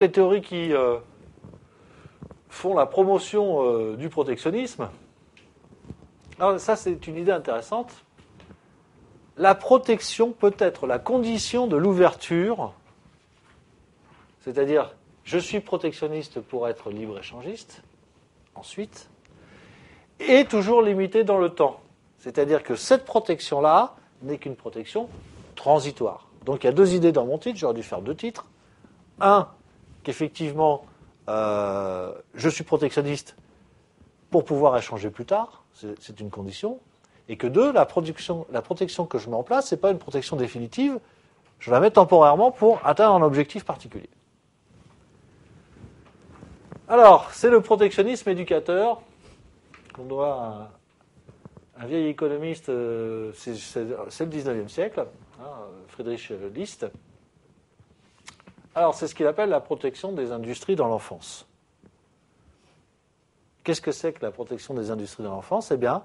les théories qui font la promotion du protectionnisme. Alors ça, c'est une idée intéressante. La protection peut être la condition de l'ouverture, c'est-à-dire je suis protectionniste pour être libre-échangiste, ensuite, et toujours limitée dans le temps. C'est-à-dire que cette protection-là n'est qu'une protection transitoire. Donc il y a deux idées dans mon titre, j'aurais dû faire deux titres. Un, qu'effectivement, je suis protectionniste pour pouvoir échanger plus tard, c'est une condition. Et que deux, la protection que je mets en place, ce n'est pas une protection définitive, je la mets temporairement pour atteindre un objectif particulier. Alors, c'est le protectionnisme éducateur qu'on doit à un vieil économiste, c'est le 19e siècle, Friedrich List. Alors, c'est ce qu'il appelle la protection des industries dans l'enfance. Qu'est-ce que c'est que la protection des industries dans l'enfance ? Eh bien,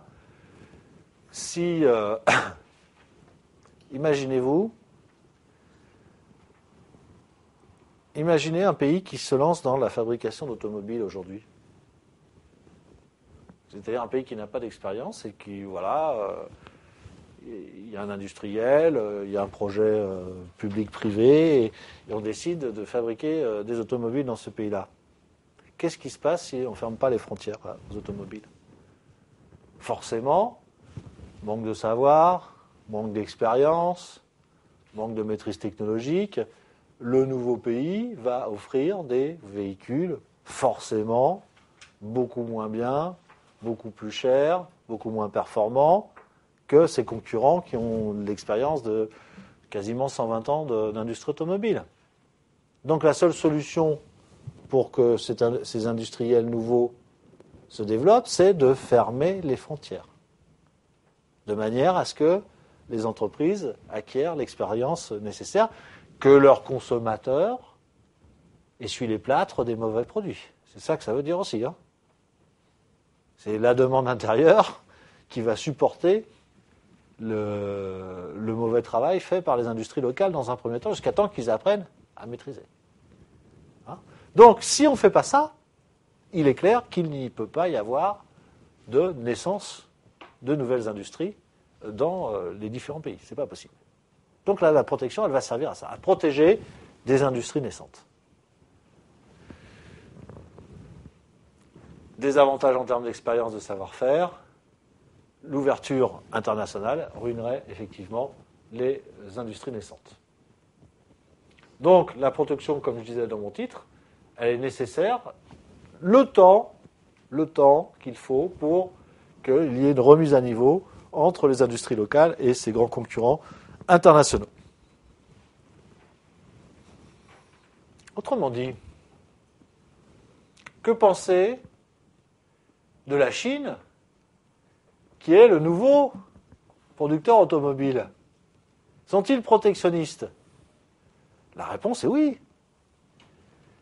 si, imaginez un pays qui se lance dans la fabrication d'automobiles aujourd'hui. C'est-à-dire un pays qui n'a pas d'expérience et qui, voilà, il y a un industriel, il y a un projet public-privé, et on décide de fabriquer des automobiles dans ce pays-là. Qu'est-ce qui se passe si on ne ferme pas les frontières aux automobiles ? Forcément, manque de savoir, manque d'expérience, manque de maîtrise technologique, le nouveau pays va offrir des véhicules forcément beaucoup moins bien, beaucoup plus chers, beaucoup moins performants que ses concurrents qui ont l'expérience de quasiment 120 ans d'industrie automobile. Donc la seule solution pour que ces industriels nouveaux se développent, c'est de fermer les frontières, de manière à ce que les entreprises acquièrent l'expérience nécessaire, que leurs consommateurs essuient les plâtres des mauvais produits. C'est ça que ça veut dire aussi. C'est la demande intérieure qui va supporter le mauvais travail fait par les industries locales dans un premier temps, jusqu'à temps qu'ils apprennent à maîtriser. Donc, si on ne fait pas ça, il est clair qu'il n'y peut pas y avoir de naissance de nouvelles industries dans les différents pays. Ce n'est pas possible. Donc là, la protection, elle va servir à ça, à protéger des industries naissantes. Des avantages en termes d'expérience, de savoir-faire. L'ouverture internationale ruinerait effectivement les industries naissantes. Donc la protection, comme je disais dans mon titre, elle est nécessaire le temps qu'il faut pour qu'il y ait une remise à niveau entre les industries locales et ces grands concurrents internationaux. Autrement dit, que penser de la Chine, qui est le nouveau producteur automobile ? Sont-ils protectionnistes ? La réponse est oui.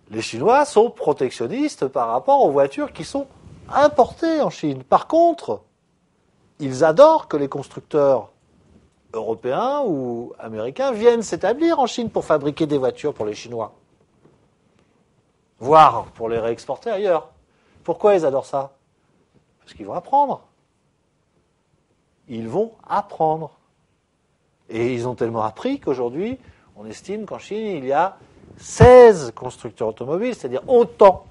Les Chinois sont protectionnistes par rapport aux voitures qui sont importées en Chine. Par contre, ils adorent que les constructeurs européens ou américains viennent s'établir en Chine pour fabriquer des voitures pour les Chinois, voire pour les réexporter ailleurs. Pourquoi ils adorent ça ? Parce qu'ils vont apprendre. Ils vont apprendre. Et ils ont tellement appris qu'aujourd'hui, on estime qu'en Chine, il y a 16 constructeurs automobiles, c'est-à-dire autant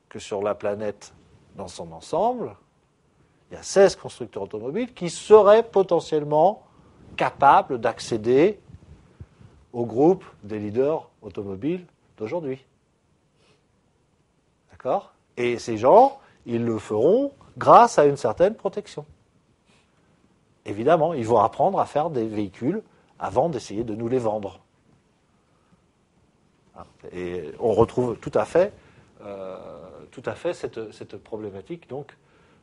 que sur la planète dans son ensemble. Il y a 16 constructeurs automobiles qui seraient potentiellement capables d'accéder au groupe des leaders automobiles d'aujourd'hui. D'accord ? Et ces gens, ils le feront grâce à une certaine protection. Évidemment, ils vont apprendre à faire des véhicules avant d'essayer de nous les vendre. Et on retrouve tout à fait cette problématique donc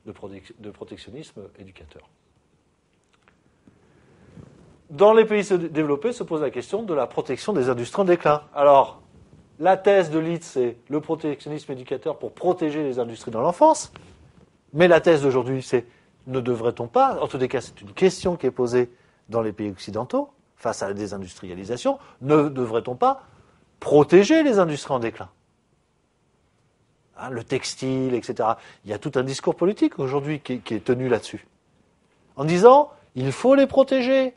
de protectionnisme éducateur. Dans les pays développés se pose la question de la protection des industries en déclin. Alors, la thèse de Litz, c'est le protectionnisme éducateur pour protéger les industries dans l'enfance. Mais la thèse d'aujourd'hui, c'est ne devrait-on pas, en tous les cas, c'est une question qui est posée dans les pays occidentaux, face à la désindustrialisation, ne devrait-on pas protéger les industries en déclin. Hein, le textile, etc. Il y a tout un discours politique aujourd'hui qui est tenu là-dessus. En disant, il faut les protéger.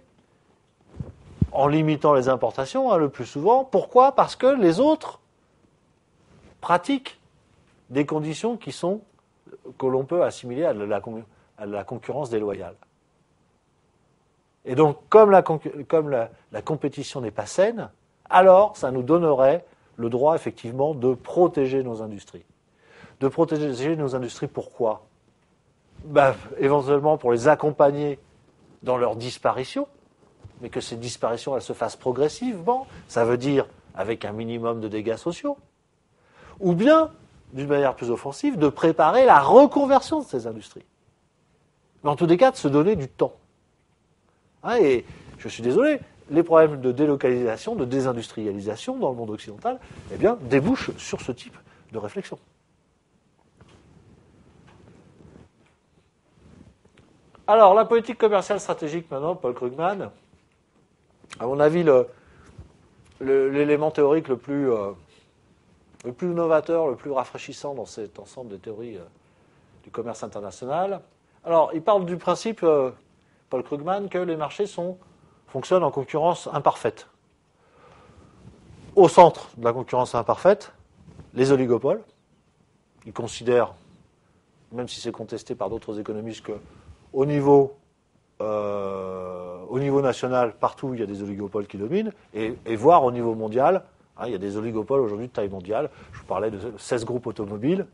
En limitant les importations, hein, le plus souvent. Pourquoi ? Parce que les autres pratiquent des conditions que l'on peut assimiler à la concurrence déloyale. Et donc, comme la compétition n'est pas saine, alors ça nous donnerait le droit, effectivement, de protéger nos industries. De protéger nos industries, pourquoi ? Éventuellement pour les accompagner dans leur disparition, mais que ces disparitions, elles se fassent progressivement, ça veut dire avec un minimum de dégâts sociaux, ou bien, d'une manière plus offensive, de préparer la reconversion de ces industries. Mais en tous les cas, de se donner du temps. Hein, et je suis désolé, les problèmes de délocalisation, de désindustrialisation dans le monde occidental, eh bien, débouchent sur ce type de réflexion. Alors, la politique commerciale stratégique maintenant, Paul Krugman, à mon avis, l'élément théorique le plus novateur, le plus rafraîchissant dans cet ensemble de théories du commerce international. Alors, il parle du principe, Paul Krugman, que les marchés fonctionnent en concurrence imparfaite. Au centre de la concurrence imparfaite, les oligopoles. Il considère, même si c'est contesté par d'autres économistes, qu'au niveau national, partout, il y a des oligopoles qui dominent, et voire au niveau mondial, il y a des oligopoles aujourd'hui de taille mondiale. Je vous parlais de 16 groupes automobiles.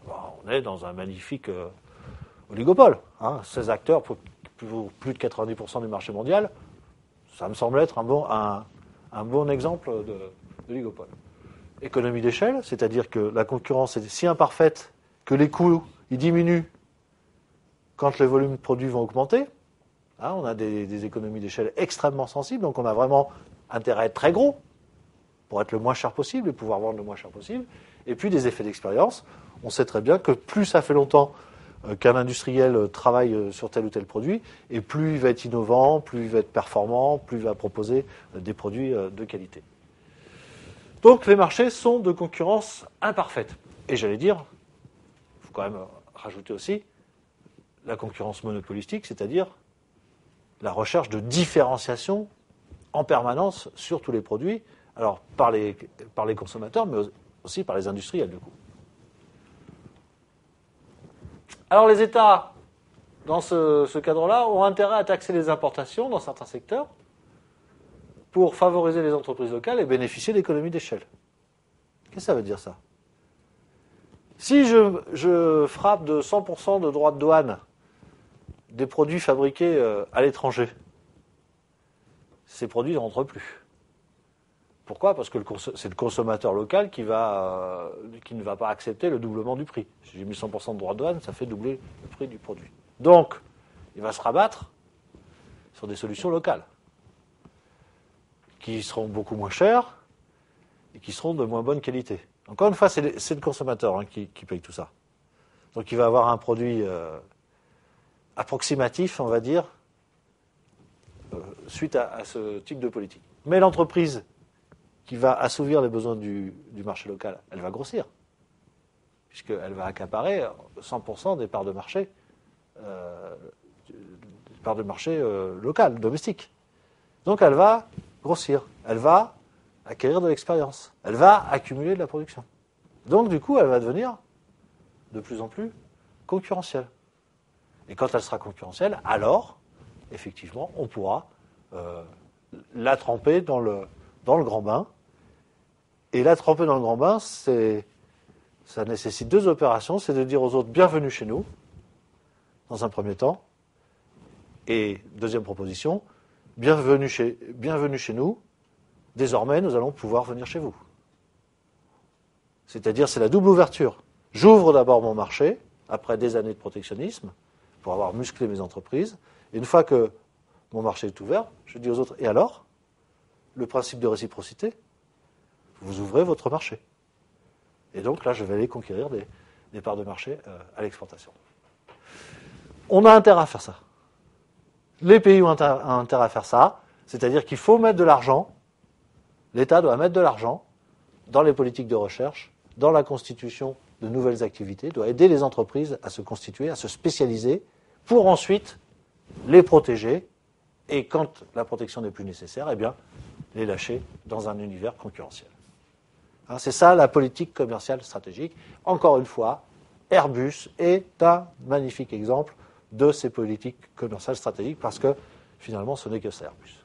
On est dans un magnifique oligopole. 16 acteurs pour plus de 90% du marché mondial. Ça me semble être un bon exemple d'oligopole. Économie d'échelle, c'est-à-dire que la concurrence est si imparfaite que les coûts ils diminuent quand les volumes de produits vont augmenter. On a des économies d'échelle extrêmement sensibles, donc on a vraiment intérêt à être très gros pour être le moins cher possible et pouvoir vendre le moins cher possible. Et puis des effets d'expérience. On sait très bien que plus ça fait longtemps qu'un industriel travaille sur tel ou tel produit, et plus il va être innovant, plus il va être performant, plus il va proposer des produits de qualité. Donc les marchés sont de concurrence imparfaite. Et j'allais dire, il faut quand même rajouter aussi, la concurrence monopolistique, c'est-à-dire la recherche de différenciation en permanence sur tous les produits, alors par les consommateurs, mais aussi par les industriels du coup. Alors les États, dans ce cadre-là, ont intérêt à taxer les importations dans certains secteurs pour favoriser les entreprises locales et bénéficier d'économies d'échelle. Qu'est-ce que ça veut dire ça ? Si je frappe de 100% de droits de douane des produits fabriqués à l'étranger, ces produits ne rentrent plus. Pourquoi ? Parce que c'est le consommateur local qui ne va pas accepter le doublement du prix. Si j'ai mis 100% de droits de douane, ça fait doubler le prix du produit. Donc, il va se rabattre sur des solutions locales qui seront beaucoup moins chères et qui seront de moins bonne qualité. Encore une fois, c'est le consommateur qui paye tout ça. Donc il va avoir un produit approximatif, on va dire, suite à ce type de politique. Mais l'entreprise qui va assouvir les besoins du marché local, elle va grossir, puisqu'elle va accaparer 100% des parts de marché, local, domestique. Donc elle va grossir, elle va acquérir de l'expérience, elle va accumuler de la production. Donc du coup, elle va devenir de plus en plus concurrentielle. Et quand elle sera concurrentielle, alors, effectivement, on pourra la tremper dans le grand bain. Et la tremper dans le grand bain, ça nécessite deux opérations. C'est de dire aux autres, bienvenue chez nous, dans un premier temps. Et deuxième proposition, bienvenue chez nous, désormais nous allons pouvoir venir chez vous. C'est-à-dire, c'est la double ouverture. J'ouvre d'abord mon marché, après des années de protectionnisme, pour avoir musclé mes entreprises. Et une fois que mon marché est ouvert, je dis aux autres, et alors ? Le principe de réciprocité, vous ouvrez votre marché. Et donc là, je vais aller conquérir des parts de marché à l'exportation. On a intérêt à faire ça. Les pays ont intérêt à faire ça, c'est-à-dire qu'il faut mettre de l'argent, l'État doit mettre de l'argent dans les politiques de recherche, dans la constitution de nouvelles activités, doit aider les entreprises à se constituer, à se spécialiser, pour ensuite les protéger, et quand la protection n'est plus nécessaire, eh bien, les lâcher dans un univers concurrentiel. Hein, c'est ça la politique commerciale stratégique. Encore une fois, Airbus est un magnifique exemple de ces politiques commerciales stratégiques, parce que finalement, ce n'est que ça, Airbus.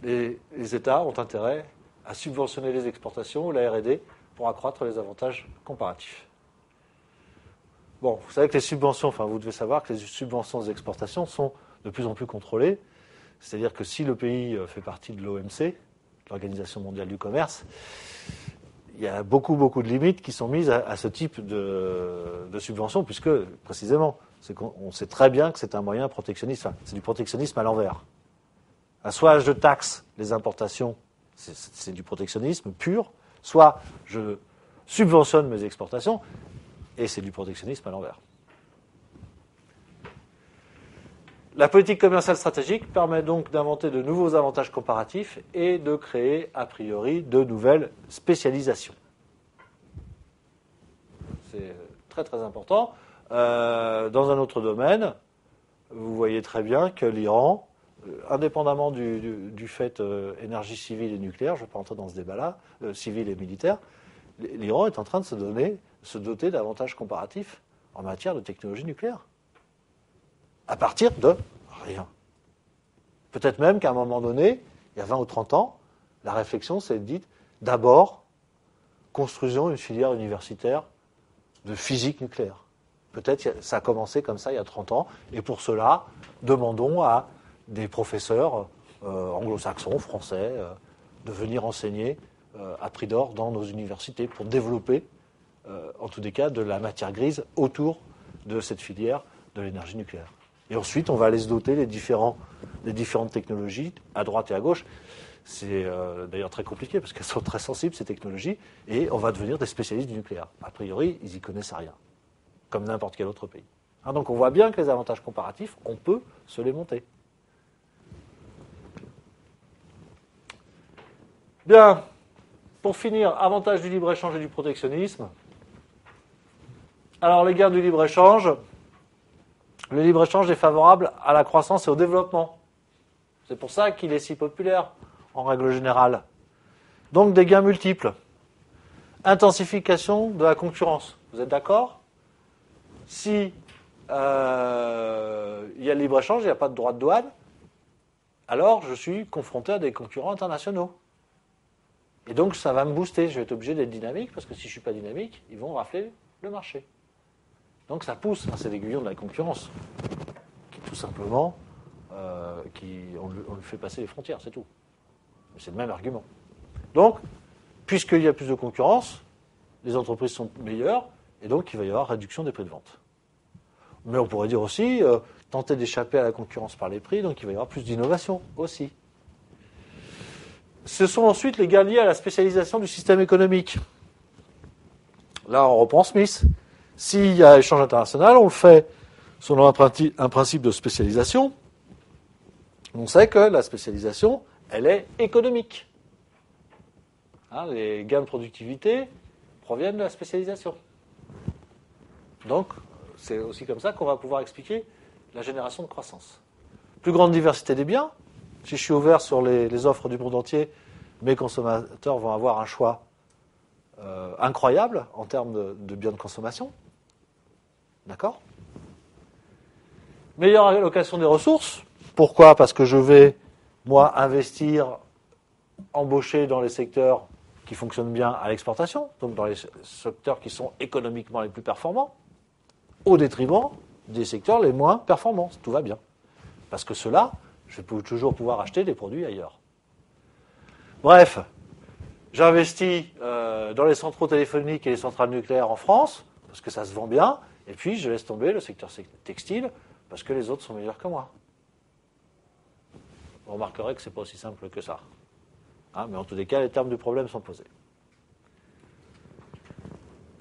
Les États ont intérêt à subventionner les exportations ou la R&D pour accroître les avantages comparatifs. Bon, vous savez que les subventions, enfin vous devez savoir que les subventions aux exportations sont de plus en plus contrôlées. C'est-à-dire que si le pays fait partie de l'OMC, l'Organisation mondiale du commerce, il y a beaucoup de limites qui sont mises à ce type de subventions, puisque, précisément, on sait très bien que c'est un moyen protectionniste, enfin, c'est du protectionnisme à l'envers. Soit je taxe les importations, c'est du protectionnisme pur, soit je subventionne mes exportations, et c'est du protectionnisme à l'envers. La politique commerciale stratégique permet donc d'inventer de nouveaux avantages comparatifs et de créer, a priori, de nouvelles spécialisations. C'est très très important. Dans un autre domaine, vous voyez très bien que l'Iran, indépendamment du fait énergie civile et nucléaire, je ne vais pas entrer dans ce débat-là, civil et militaire, l'Iran est en train de se doter d'avantages comparatifs en matière de technologie nucléaire. À partir de rien. Peut-être même qu'à un moment donné, il y a 20 ou 30 ans, la réflexion s'est dite, d'abord, construisons une filière universitaire de physique nucléaire. Peut-être ça a commencé comme ça il y a 30 ans, et pour cela, demandons à des professeurs anglo-saxons, français, de venir enseigner à prix d'or dans nos universités pour développer, en tous les cas, de la matière grise autour de cette filière de l'énergie nucléaire. Et ensuite, on va aller se doter les différentes technologies à droite et à gauche. C'est d'ailleurs très compliqué parce qu'elles sont très sensibles, ces technologies, et on va devenir des spécialistes du nucléaire. A priori, ils n'y connaissent rien, comme n'importe quel autre pays. Hein, donc on voit bien que les avantages comparatifs, on peut se les monter. Bien, pour finir, avantages du libre-échange et du protectionnisme. Alors, les guerres du libre-échange. Le libre-échange est favorable à la croissance et au développement. C'est pour ça qu'il est si populaire, en règle générale. Donc, des gains multiples. Intensification de la concurrence. Vous êtes d'accord ? Si il y a le libre-échange, il n'y a pas de droit de douane, alors je suis confronté à des concurrents internationaux. Et donc, ça va me booster. Je vais être obligé d'être dynamique, parce que si je ne suis pas dynamique, ils vont rafler le marché. Donc ça pousse, hein, c'est l'aiguillon de la concurrence, qui tout simplement, on lui fait passer les frontières, c'est tout. C'est le même argument. Donc, puisqu'il y a plus de concurrence, les entreprises sont meilleures, et donc il va y avoir réduction des prix de vente. Mais on pourrait dire aussi, tenter d'échapper à la concurrence par les prix, donc il va y avoir plus d'innovation aussi. Ce sont ensuite les gains liés à la spécialisation du système économique. Là, on reprend Smith. S'il y a échange international, on le fait selon un principe de spécialisation. On sait que la spécialisation, elle est économique. Hein, les gains de productivité proviennent de la spécialisation. Donc, c'est aussi comme ça qu'on va pouvoir expliquer la génération de croissance. Plus grande diversité des biens. Si je suis ouvert sur les offres du monde entier, mes consommateurs vont avoir un choix incroyable en termes de biens de consommation. D'accord ? Meilleure allocation des ressources. Pourquoi ? Parce que je vais, moi, investir, embaucher dans les secteurs qui fonctionnent bien à l'exportation, donc dans les secteurs qui sont économiquement les plus performants, au détriment des secteurs les moins performants. Tout va bien. Parce que ceux-là, je vais toujours pouvoir acheter des produits ailleurs. Bref, j'investis dans les centraux téléphoniques et les centrales nucléaires en France, parce que ça se vend bien, et puis je laisse tomber le secteur textile, parce que les autres sont meilleurs que moi. Vous remarquerez que ce n'est pas aussi simple que ça. Hein, mais en tous les cas, les termes du problème sont posés.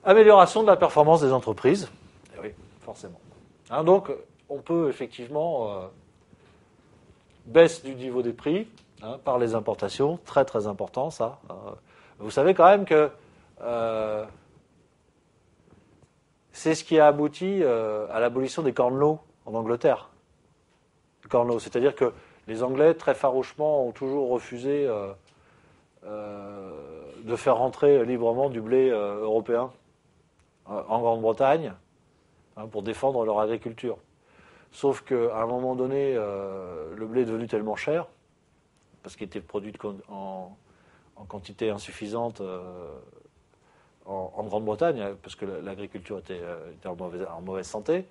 Amélioration de la performance des entreprises. Eh oui, forcément. Hein, donc, on peut effectivement baisse du niveau des prix par les importations, très très important ça. Vous savez quand même que c'est ce qui a abouti à l'abolition des corn laws en Angleterre. Corn laws, c'est-à-dire que les Anglais, très farouchement, ont toujours refusé de faire rentrer librement du blé européen en Grande-Bretagne pour défendre leur agriculture. Sauf qu'à un moment donné, le blé est devenu tellement cher, parce qu'il était produit en quantité insuffisante en Grande-Bretagne, parce que l'agriculture était en mauvaise santé,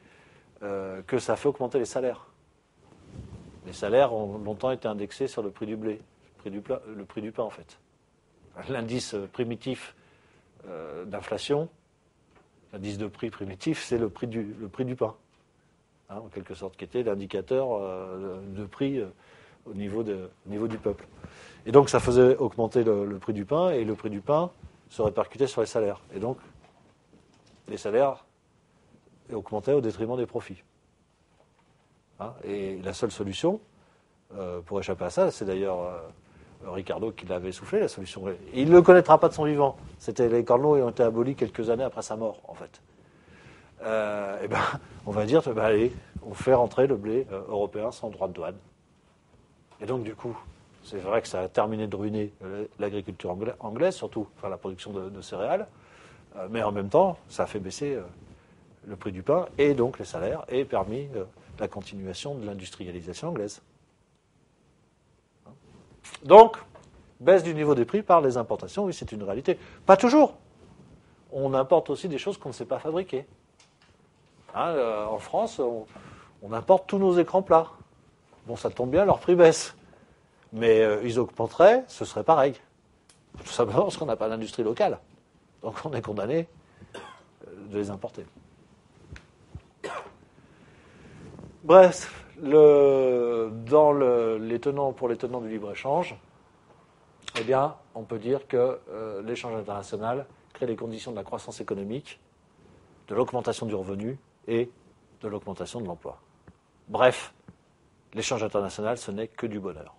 que ça a fait augmenter les salaires. Les salaires ont longtemps été indexés sur le prix du blé, le prix du pain en fait. L'indice primitif d'inflation, l'indice de prix primitif, c'est le prix du pain. En quelque sorte, qui était l'indicateur de prix au niveau du peuple. Et donc, ça faisait augmenter le prix du pain, et le prix du pain se répercutait sur les salaires. Et donc, les salaires augmentaient au détriment des profits. Et la seule solution pour échapper à ça, c'est d'ailleurs Ricardo qui l'avait soufflé, la solution. Et il ne le connaîtra pas de son vivant. Les corn laws ont été abolis quelques années après sa mort, en fait. On va dire, allez, on fait rentrer le blé européen sans droit de douane. Et donc, du coup, c'est vrai que ça a terminé de ruiner l'agriculture anglaise, surtout la production de céréales, mais en même temps, ça a fait baisser le prix du pain et donc les salaires et permis la continuation de l'industrialisation anglaise. Donc, baisse du niveau des prix par les importations, oui, c'est une réalité. Pas toujours. On importe aussi des choses qu'on ne sait pas fabriquer. En France, on importe tous nos écrans plats. Bon, ça tombe bien, leur prix baisse. Mais ils augmenteraient, ce serait pareil. Tout simplement parce qu'on n'a pas d'industrie locale. Donc on est condamné de les importer. Bref, pour les tenants du libre-échange, eh bien, on peut dire que l'échange international crée les conditions de la croissance économique, de l'augmentation du revenu et de l'augmentation de l'emploi. Bref, l'échange international, ce n'est que du bonheur.